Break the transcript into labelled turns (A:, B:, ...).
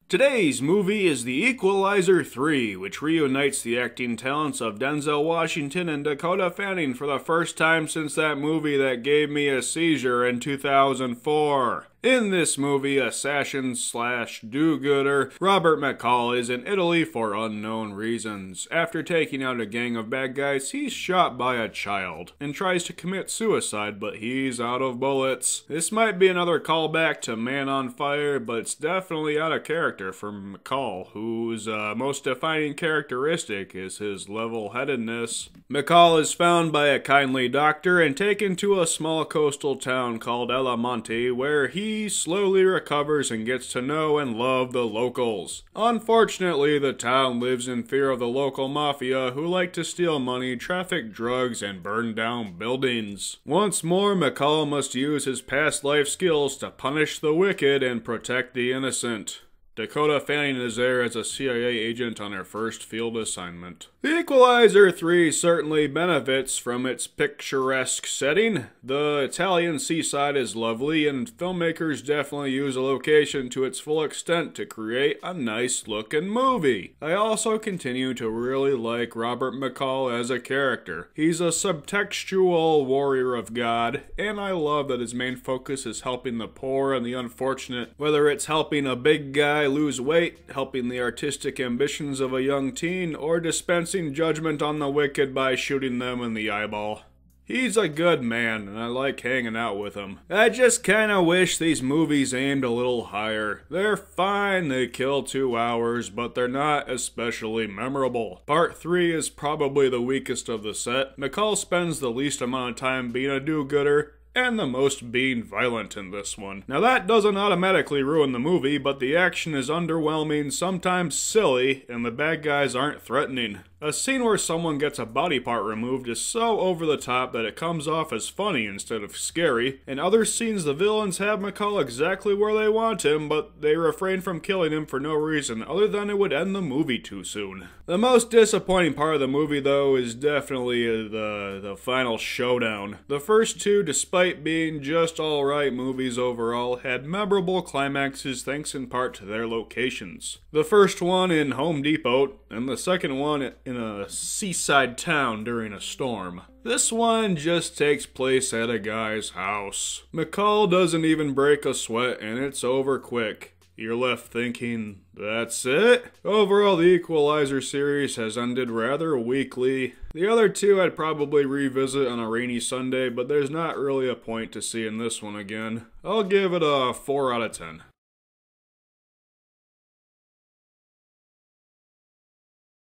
A: Today's movie is The Equalizer 3, which reunites the acting talents of Denzel Washington and Dakota Fanning for the first time since that movie that gave me a seizure in 2004. In this movie, assassin-slash-do-gooder Robert McCall is in Italy for unknown reasons. After taking out a gang of bad guys, he's shot by a child and tries to commit suicide, but he's out of bullets. This might be another callback to Man on Fire, but it's definitely out of character for McCall, whose most defining characteristic is his level-headedness. McCall is found by a kindly doctor and taken to a small coastal town called El Monte, where he slowly recovers and gets to know and love the locals. Unfortunately, the town lives in fear of the local mafia, who like to steal money, traffic drugs, and burn down buildings. Once more, McCall must use his past life skills to punish the wicked and protect the innocent. Dakota Fanning is there as a CIA agent on her first field assignment. The Equalizer 3 certainly benefits from its picturesque setting. The Italian seaside is lovely, and filmmakers definitely use a location to its full extent to create a nice looking movie. I also continue to really like Robert McCall as a character. He's a subtextual warrior of God, and I love that his main focus is helping the poor and the unfortunate, whether it's helping a big guy lose weight, helping the artistic ambitions of a young teen, or dispensing judgment on the wicked by shooting them in the eyeball. He's a good man, and I like hanging out with him. I just kinda wish these movies aimed a little higher. They're fine, they kill 2 hours, but they're not especially memorable. Part 3 is probably the weakest of the set. McCall spends the least amount of time being a do-gooder, and the most being violent in this one. Now that doesn't automatically ruin the movie, but the action is underwhelming, sometimes silly, and the bad guys aren't threatening. A scene where someone gets a body part removed is so over the top that it comes off as funny instead of scary. In other scenes, the villains have McCall exactly where they want him, but they refrain from killing him for no reason other than it would end the movie too soon. The most disappointing part of the movie, though, is definitely the final showdown. The first two, despite being just alright movies overall, had memorable climaxes thanks in part to their locations. The first one in Home Depot, and the second one in a seaside town during a storm. This one just takes place at a guy's house. McCall doesn't even break a sweat and it's over quick. You're left thinking, that's it? Overall, the Equalizer series has ended rather weakly. The other two I'd probably revisit on a rainy Sunday, but there's not really a point to seeing this one again. I'll give it a 4 out of 10.